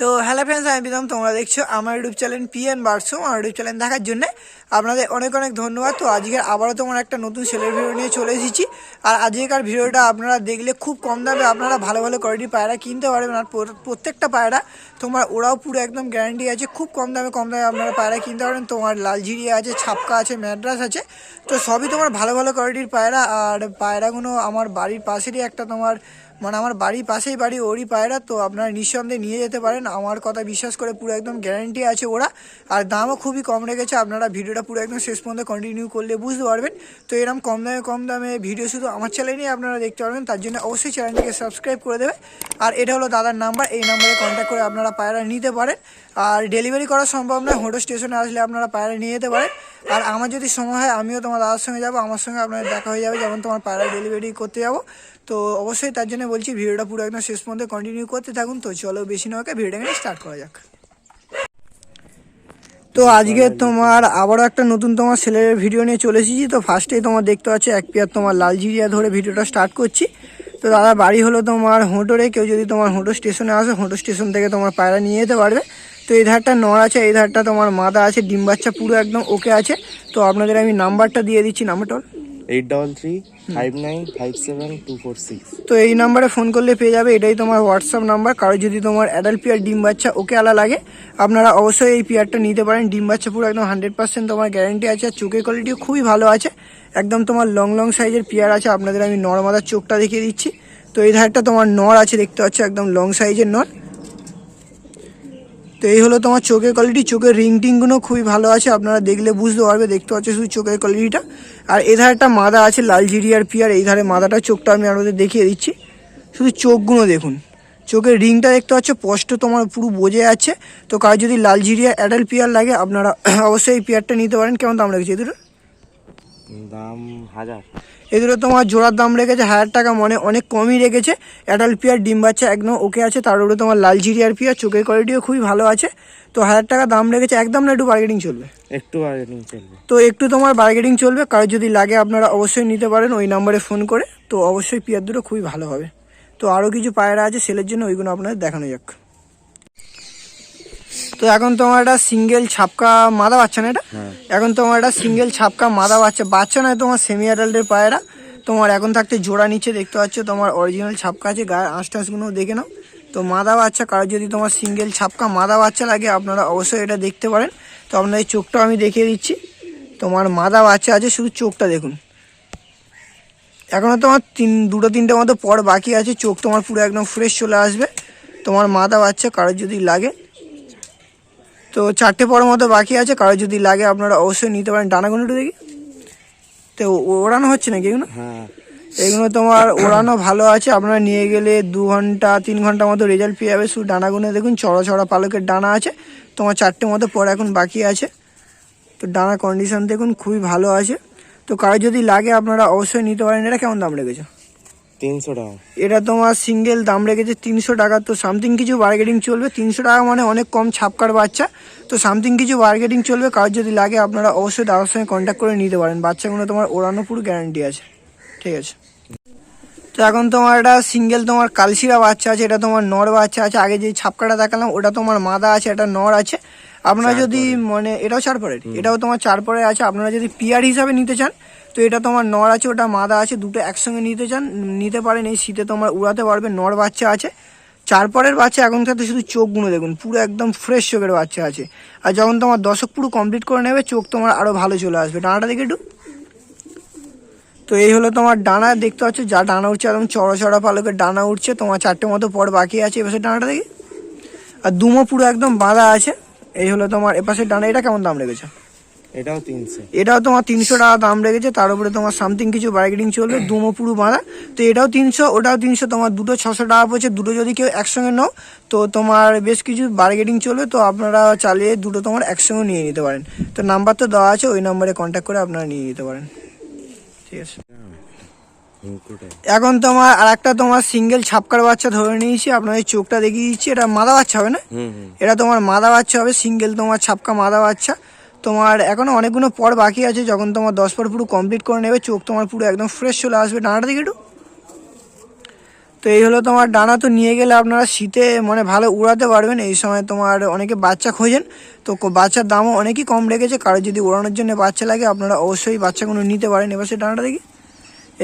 তো hello friends, আমি বিদম। তোমরা দেখছো আমার ইউটিউব চ্যানেল পিএন বার্সো। আমার ইউটিউব চ্যানেল দেখার জন্য আপনাদের অনেক অনেক ধন্যবাদ। তো আজকে আবারও তোমার একটা নতুন সেলের ভিডিও নিয়ে চলে এসেছি। আর আজকের ভিডিওটা আপনারা দেখলে খুব কম দামে আপনারা ভালো ভালো কোয়ালিটির পায়রা কিনতে পারবেন। আর প্রত্যেকটা পায়রা তোমার ওরাও পুরো একদম গ্যারান্টি আছে। খুব কম দামে আপনারা পায়রা কিনতে পারবেন। তোমার লালঝিরিয়া আছে, ছাপকা আছে, ম্যাড্রাস আছে। তো সবই তোমার ভালো ভালো কোয়ালিটির পায়রা। আর পায়রাগুলো আমার বাড়ির পাশেরই একটা তোমার আমার বাড়ির পাশেই বাড়ি, ওরই পায়রা। তো আপনারা নিঃসন্দেহে নিয়ে যেতে পারেন, আমার কথা বিশ্বাস করে। পুরো একদম গ্যারান্টি আছে ওরা, আর দামও খুবই কম রেখেছে। আপনারা ভিডিওটা পুরো একদম শেষ পর্যন্ত কন্টিনিউ করলে বুঝতে পারবেন। তো এরকম কম দামে ভিডিও শুধু আমার চ্যানেলেই আপনারা দেখতে পারবেন। তার জন্য অবশ্যই চ্যানেলটিকে সাবস্ক্রাইব করে দেবে। আর এটা হলো দাদার নাম্বার, এই নাম্বারে কন্ট্যাক্ট করে আপনারা পায়রা নিতে পারেন। আর ডেলিভারি করা সম্ভব নয়, হোটো স্টেশনে আসলে আপনারা পায়রা নিয়ে যেতে পারেন। আর আমার যদি সময় হয় আমিও তোমার দাদার সঙ্গে যাবো, আমার সঙ্গে আপনাদের দেখা হয়ে যাবে যখন তোমার পায়রা ডেলিভারি করতে যাবো। তো অবশ্যই তার জন্য বলছি ভিডিওটা পুরো একদম শেষ পর্যন্ত কন্টিনিউ করতে থাকুন। তো চলো বেশি না হোক, ভিডিওটা স্টার্ট করা যাক। তো আজকে তোমার আবারও একটা নতুন তোমার সেলের ভিডিও নিয়ে চলে এসেছি। তো ফার্স্টেই তোমার দেখতে পাচ্ছ এক পেয়ার তোমার লালঝিরিয়া ধরে ভিডিওটা স্টার্ট করছি। তো দাদা বাড়ি হলো তোমার হোটোরে। কেউ যদি তোমার হোটো স্টেশনে আসে, হোটো স্টেশন থেকে তোমার পায়রা নিয়ে যেতে পারবে। তো এই ধারটা নর আছে, এই ধারটা তোমার মাদা আছে, ডিম বাচ্চা পুরো একদম ওকে আছে। তো আপনাদের আমি নাম্বারটা দিয়ে দিচ্ছি, নাম্বারটা 8335795726। তো এই নাম্বারে ফোন করলে পেয়ে যাবে। এটাই তোমার হোয়াটসঅ্যাপ নাম্বার। কারো যদি তোমার অ্যাডাল্ট পেয়ার ডিম বাচ্চা ওকে আলা লাগে, আপনারা অবশ্যই এই পেয়ারটা নিতে পারেন। ডিম বাচ্চা পুরো একদম 100% তোমার গ্যারান্টি আছে। আর চোখের কোয়ালিটিও খুবই ভালো আছে, একদম তোমার লং সাইজের পেয়ার আছে। আপনাদের আমি নর মাদার চোখটা দেখিয়ে দিচ্ছি। তো এই ধারটা তোমার নর আছে, দেখতে পাচ্ছ একদম লং সাইজের নর। তো এই হলো তোমার চোখের কোয়ালিটি। চোখের রিংটিংগুলো খুবই ভালো আছে, আপনারা দেখলে বুঝতে পারবে। দেখতে পাচ্ছ শুধু চোখের কোয়ালিটিটা। আর এই ধারটা মাদা আছে, লালঝিরিয়ার পিয়ার। এই ধারে মাদাটা চোখটা আমি আপনাদের দেখিয়ে দিচ্ছি। শুধু চোখগুলো দেখুন, চোখের রিংটা দেখতে পাচ্ছ স্পষ্ট তোমার পুরো বোঝা যাচ্ছে। তো কার যদি লালঝিরিয়া অ্যাডাল্ট পিয়ার লাগে, আপনারা অবশ্যই এই পিয়ারটা নিতে পারেন। কেমন দাম রেখেছে এদের? দাম 1000। এগুলো তোমার জোড়ার দাম রেখেছে 1000 টাকা, মানে অনেক কমই রেখেছে। অ্যাডাল্ট পিয়ার ডিম বাচ্চা একদম ওকে আছে। তার উপরে তোমার লালঝিরিয়ার পিয়ার, চোখের কোয়ালিটিও খুবই ভালো আছে। তো 1000 টাকা দাম রেখেছে, একদম না একটু বার্গেনিং চলবে? একটু বার্গেনিং চলবে। তো একটু তোমার বার্গেনিং চলবে। কারো যদি লাগে আপনারা অবশ্যই নিতে পারেন ওই নাম্বারে ফোন করে। তো অবশ্যই পিয়ার দুটো খুবই ভালো হবে। তো আরও কিছু পায়রা আছে সেলের জন্য, ওইগুলো আপনাদের দেখানো যাক। তো এখন তোমার একটা সিঙ্গেল ছাপকা মাদা বাচ্চা না এটা? এখন তোমার একটা সিঙ্গেল ছাপকা মাদা বাচ্চা নয়, তোমার সেমি অ্যাডাল্টের পায়রা। তোমার এখন থাকতে জোড়া নিচে দেখতে পাচ্ছ, তোমার অরিজিনাল ছাপকা আছে, গায়ে আঁশ দেখে নাও। তো মাদা বাচ্চা, কারো যদি তোমার সিঙ্গেল ছাপকা মাদা বাচ্চা লাগে, আপনারা অবশ্যই এটা দেখতে পারেন। তো আপনাদের চোখটাও আমি দেখিয়ে দিচ্ছি। তোমার মাদা বাচ্চা আছে, শুধু চোখটা দেখুন। এখনও তোমার দুটো তিনটে মতো পর বাকি আছে। চোখ তোমার পুরো একদম ফ্রেশ চলে আসবে। তোমার মাদা বাচ্চা কারোর যদি লাগে, তো 4টে পর মতো বাকি আছে। কারো যদি লাগে আপনারা অবশ্যই নিতে পারেন। ডানাগুলো একটু দেখি। তো ওড়ানো হচ্ছে নাকি এগুলো? হ্যাঁ, এগুলো তোমার ওড়ানো ভালো আছে। আপনারা নিয়ে গেলে 2 ঘন্টা 3 ঘন্টা মতো রেজাল্ট পেয়ে যাবে। শুধু ডানাগুলো দেখুন, চড়া পালকের ডানা আছে। তোমার 4টে মতো পর এখন বাকি আছে। তো ডানা কন্ডিশন দেখুন খুবই ভালো আছে। তো কারো যদি লাগে আপনারা অবশ্যই নিতে পারেন। এটা কেমন দাম রেখেছো? 300 টাকা। এটা তোমার সিঙ্গেল দাম রেখেছে 300 টাকা। তো সামথিং কিছু বার্গেটিং চলবে। 300 টাকা মানে অনেক কম ছাপকার বাচ্চা। তো সামথিং কিছু বার্গেটিং চলবে। কারোর যদি লাগে আপনারা অবশ্যই দাদার সঙ্গে কন্ট্যাক্ট করে নিতে পারেন। বাচ্চাগুলো তোমার ওড়ানো পুরো গ্যারান্টি আছে। ঠিক আছে। তো এখন তোমার একটা সিঙ্গেল তোমার কালশিরা বাচ্চা আছে। এটা তোমার নর বাচ্চা আছে। আগে যে ছাপকাটা দেখালাম ওটা তোমার মাদা আছে, এটা নর আছে। আপনারা যদি মানে এটাও 4 পরের, এটাও তোমার 4 পরের আছে। আপনারা যদি পিয়ার হিসাবে নিতে চান, তো এটা তোমার নর আছে, ওটা মাদা আছে, দুটো একসঙ্গে নিতে পারেন। এই শীতে তোমার উড়াতে পারবে। নর বাচ্চা আছে, 4 পরের বাচ্চা। এখন সাথে শুধু চোখগুলো দেখুন, পুরো একদম ফ্রেশ চোখের বাচ্চা আছে। আর যখন তোমার দশক পুরো কমপ্লিট করে নেবে, চোখ তোমার আরও ভালো চলে আসবে। ডানাটা দেখে একটু। তো এই হলো তোমার ডানা, দেখতে পাচ্ছ যা ডানা উঠছে, একদম চড়া পালকের ডানা উঠছে। তোমার 4টে মতো পর বাকি আছে। এপাশে ডানাটা দেখি। আর দুমো পুরো একদম বাঁধা আছে। এই হলো তোমার এপাশে ডানা। এটা কেমন দাম রেখেছে? এটাও 300। এটাও তোমার 300 টাকা দাম রেখেছে। তার উপরে তোমার সামথিং কিছু বার্গেনিং চলবে। দুমো পুরো বাঁধা। তো এটাও 300, ওটাও 300। তোমার দুটো 600 টাকা পড়ছে। দুটো যদি কেউ একসঙ্গে নাও, তো তোমার বেশ কিছু বার্গেনিং চলবে। তো আপনারা চালিয়ে দুটো তোমার একসঙ্গে নিয়ে নিতে পারেন। তো নাম্বার তো দেওয়া আছে, ওই নাম্বারে কন্ট্যাক্ট করে আপনারা নিয়ে নিতে পারেন। ঠিক আছে। এখন তোমার আর একটা তোমার সিঙ্গেল ছাপকার বাচ্চা ধরে নিয়েছি। আপনাদের চোখটা দেখিয়ে দিচ্ছি। এটা মাদা বাচ্চা হবে না? এটা তোমার মাদা বাচ্চা হবে, সিঙ্গেল তোমার ছাপকা মাদা বাচ্চা। তোমার এখনো অনেকগুলো পর বাকি আছে। যখন তোমার 10 পর পুরো কমপ্লিট করে নেবে, চোখ তোমার পুরো একদম ফ্রেশ চলে আসবে। ডানাটা দিকে একটু। তো এই হলো তোমার ডানা। তো নিয়ে গেলে আপনারা শীতে মানে ভালো উড়াতে পারবেন। এই সময় তোমার অনেকে বাচ্চা খোঁজেন, তো বাচ্চার দামও অনেকই কম রেখেছে। কারো যদি ওড়ানোর জন্য বাচ্চা লাগে আপনারা অবশ্যই বাচ্চাগুলো নিতে পারেন। এপাশে ডানাটা দেখি,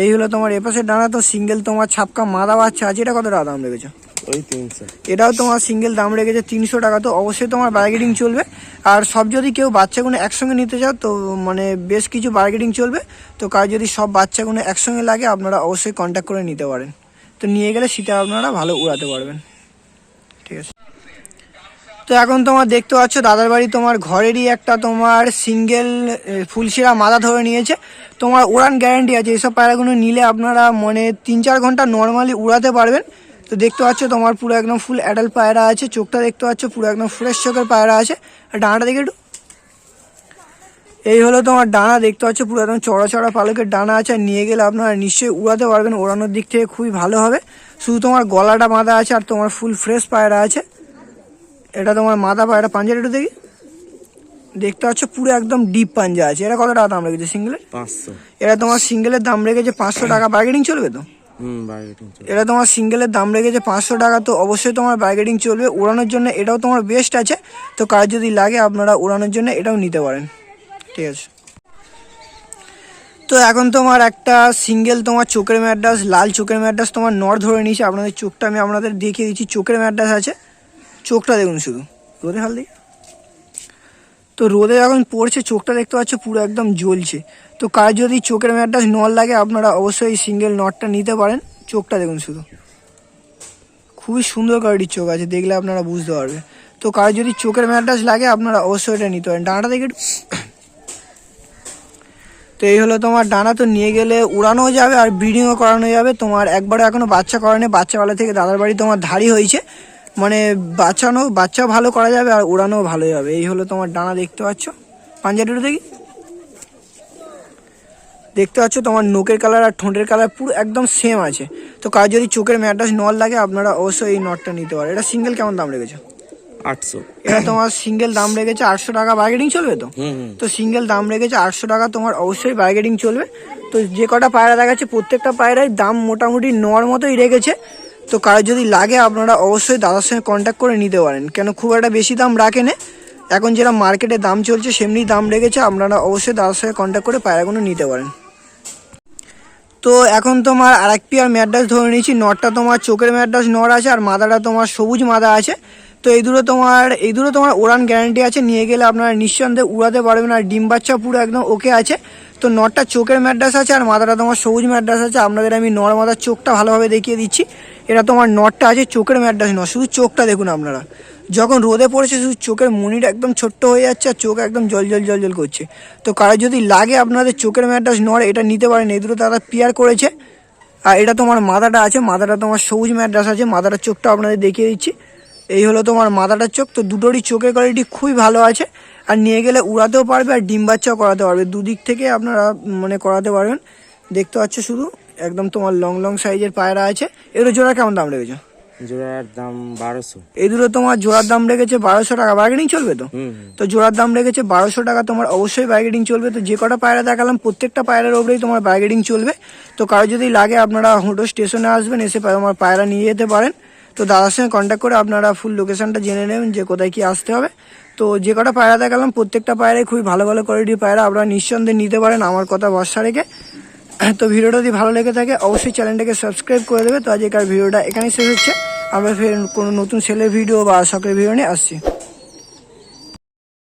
এই হলো তোমার এপাশের ডানা। তো সিঙ্গেল তোমার ছাপকা মাদা বাচ্চা আছে, এটা কত টাকা দাম রেখেছো? ওই 300। এটাও তোমার সিঙ্গেল দাম রেখেছে 300 টাকা। তো অবশ্যই তোমার বার্গেনিং চলবে। আর সব যদি কেউ বাচ্চাগুলো একসঙ্গে নিতে চাও তো মানে বেশ কিছু বার্গেনিং চলবে। তো কার যদি সব বাচ্চাগুলো একসঙ্গে লাগে আপনারা অবশ্যই কন্ট্যাক্ট করে নিতে পারেন। তো নিয়ে গেলে শীতে আপনারা ভালো উড়াতে পারবেন। ঠিক আছে। তো এখন তোমার দেখতে পাচ্ছ দাদার বাড়ি তোমার ঘরেরই একটা তোমার সিঙ্গেল ফুলশিরা মাদা ধরে নিয়েছে। তোমার উড়ান গ্যারান্টি আছে। এইসব পায়রাগুলো নিলে আপনারা মানে 3-4 ঘন্টা নর্মালি উড়াতে পারবেন। তো দেখতে পাচ্ছ তোমার পুরো একদম ফুল অ্যাডাল্ট পায়রা আছে। চোখটা দেখতে পাচ্ছ পুরো একদম ফ্রেশ চোখের পায়রা আছে। আর ডানাটা দেখে একটু, এই হলো তোমার ডানা। দেখতে পাচ্ছ পুরো একদম চড়া চড়া পালকের ডানা আছে। আর নিয়ে গেলে আপনারা নিশ্চয়ই উড়াতে পারবেন। ওড়ানোর দিক থেকে খুবই ভালো হবে। শুধু তোমার গলাটা বাঁধা আছে আর তোমার ফুল ফ্রেশ পায়রা আছে। এটা তোমার মাদা পায়রা। পাঞ্জাটা একটু দেখি, দেখতে পাচ্ছ পুরো একদম ডিপ পাঞ্জা আছে। এটা কত টাকা দাম রেখেছে সিঙ্গেলের? 500। এটা তোমার সিঙ্গেলের দাম রেখেছে 500 টাকা। বার্গেনিং চলবে তো? বার্গেটিং চলবে। এটা তোমার সিঙ্গেলের দাম রেখেছে 500 টাকা। তো অবশ্যই তোমার বার্গেনিং চলবে। ওড়ানোর জন্য এটাও তোমার বেস্ট আছে। তো কার যদি লাগে আপনারা ওড়ানোর জন্য এটাও নিতে পারেন। ঠিক আছে। তো এখন তোমার একটা সিঙ্গেল তোমার চোখের ম্যাড্রাস, লাল চোখের ম্যাড্রাস তোমার নর ধরে নিয়েছে। আপনাদের চোখটা আমি আপনাদের দেখিয়ে দিচ্ছি। চোখের ম্যাড্রাস আছে, চোখটা দেখুন শুধু, রোদে হাল দিই। তো রোদে যখন পড়ছে চোখটা দেখতে পাচ্ছ পুরো একদম জ্বলছে। তো কার যদি চোখের ম্যাড্রাস নর লাগে আপনারা অবশ্যই সিঙ্গেল নটটা নিতে পারেন। চোখটা দেখুন শুধু, খুবই সুন্দর কোয়ালিটির চোখ আছে, দেখলে আপনারা বুঝতে পারবে। তো কার যদি চোখের ম্যাড্রাস লাগে আপনারা অবশ্যই এটা নিতে পারেন। ডানাটা দেখে একটু। তো এই হলো তোমার ডানা। তো নিয়ে গেলে উড়ানোও যাবে আর ব্রিডিংও করানো যাবে। তোমার একবারে এখনো বাচ্চা করানো, বাচ্চাবেলা থেকে দাদার বাড়ি তোমার ধাড়ি হয়েছে, মানে বাচ্চাও ভালো করা যাবে আর উড়ানোও ভালো যাবে। এই হলো তোমার ডানা। দেখতে পাচ্ছ পাঞ্জাটিটা দেখি, দেখতে পাচ্ছ তোমার নোকের কালার আর ঠোঁটের কালার পুরো একদম সেম আছে। তো কার যদি চোখের ম্যাড্রাস নল লাগে আপনারা অবশ্যই এই নটটা নিতে পারেন। এটা সিঙ্গেল কেমন দাম রেখেছে? 800। এটা তোমার সিঙ্গেল দাম রেখেছে 800 টাকা। বার্গেনিং চলবে তো? তো সিঙ্গেল দাম রেখেছে 800 টাকা। তোমার অবশ্যই বার্গেনিং চলবে। তো যে কটা পায়রা দেখাচ্ছে প্রত্যেকটা পায়রাই দাম মোটামুটি নর মতোই রেখেছে। তো কারো যদি লাগে আপনারা অবশ্যই দাদার সঙ্গে কন্ট্যাক্ট করে নিতে পারেন, কেন খুব একটা বেশি দাম রাখেনে। এখন যেটা মার্কেটে দাম চলছে সেমনি দাম রেখেছে। আপনারা অবশ্যই দাদার সঙ্গে কন্ট্যাক্ট করে পায়রাগুলো নিতে পারেন। তো এখন তোমার আর এক পেয়ার ম্যাড্রাস ধরে নিয়েছি। নটটা তোমার চোখের ম্যাড্রাস নর আছে আর মাদাটা তোমার সবুজ মাদা আছে। তো এই দুটো তোমার ওড়ান গ্যারান্টি আছে। নিয়ে গেলে আপনারা নিঃসন্দেহে উড়াতে পারবেন। আর ডিম বাচ্চা পুরো একদম ওকে আছে। তো নটটা চোখের ম্যাড্রাস আছে আর মাদাটা তোমার সবুজ ম্যাড্রাস আছে। আপনাদের আমি নর মাদার চোখটা ভালোভাবে দেখিয়ে দিচ্ছি। এটা তোমার নটটা আছে, চোখের ম্যাড্রাস নয়। শুধু চোখটা দেখুন আপনারা, যখন রোদে পড়েছে শুধু চোখের মনিটা একদম ছোট্ট হয়ে যাচ্ছে আর চোখ একদম জল জল জল জল করছে। তো কারো যদি লাগে আপনাদের চোখের ম্যাড্রাস নর, এটা নিতে পারেন। এই দুটো তারা পেয়ার করেছে। আর এটা তোমার মাদাটা আছে, মাদাটা তোমার সবুজ ম্যাড্রাস আছে। মাদাটার চোখটা আপনাদের দেখিয়ে দিচ্ছি। এই হলো তোমার মাদাটার চোখ। তো দুটোরই চোখের কোয়ালিটি খুবই ভালো আছে। আর নিয়ে গেলে উড়াতেও পারবে আর ডিম বাচ্চাও করাতে পারবে। দুদিক থেকে আপনারা মানে করাতে পারবেন। দেখতে পাচ্ছ শুধু একদম তোমার লং লং সাইজের পায়রা আছে। এগুলো জোড়া কেমন দাম রেখেছে? জোড়ার দাম 1200। এই দুটো তোমার জোড়ার দাম রেখেছে 1200 টাকা। বার্গেনিং চলবে তো? তো জোড়ার দাম রেখেছে 1200 টাকা। তোমার অবশ্যই বার্গেনিং চলবে। তো যে কটা পায়রা দেখালাম প্রত্যেকটা পায়রার ওপরেই তোমার বার্গেনিং চলবে। তো কারো যদি লাগে আপনারা হুটো স্টেশনে আসবেন, এসে আমার পায়রা নিয়ে যেতে পারেন। তো দাদার সঙ্গে কন্ট্যাক্ট করে আপনারা ফুল লোকেশনটা জেনে নেবেন যে কোথায় কি আসতে হবে। তো যে কটা পায়রা দেখালাম প্রত্যেকটা পায়রাই খুবই ভালো ভালো কোয়ালিটির পায়রা। আপনারা নিঃসন্দেহে নিতে পারেন আমার কথা ভরসা রেখে। তো ভিডিওটা যদি ভালো লেগে থাকে অবশ্যই চ্যানেলটাকে সাবস্ক্রাইব করে দেবে। তো আজকের ভিডিওটা এখানেই শেষ হচ্ছে। আমরা ফের কোনো নতুন সেলের ভিডিও বা শখের ভিডিও নিয়ে আসছি।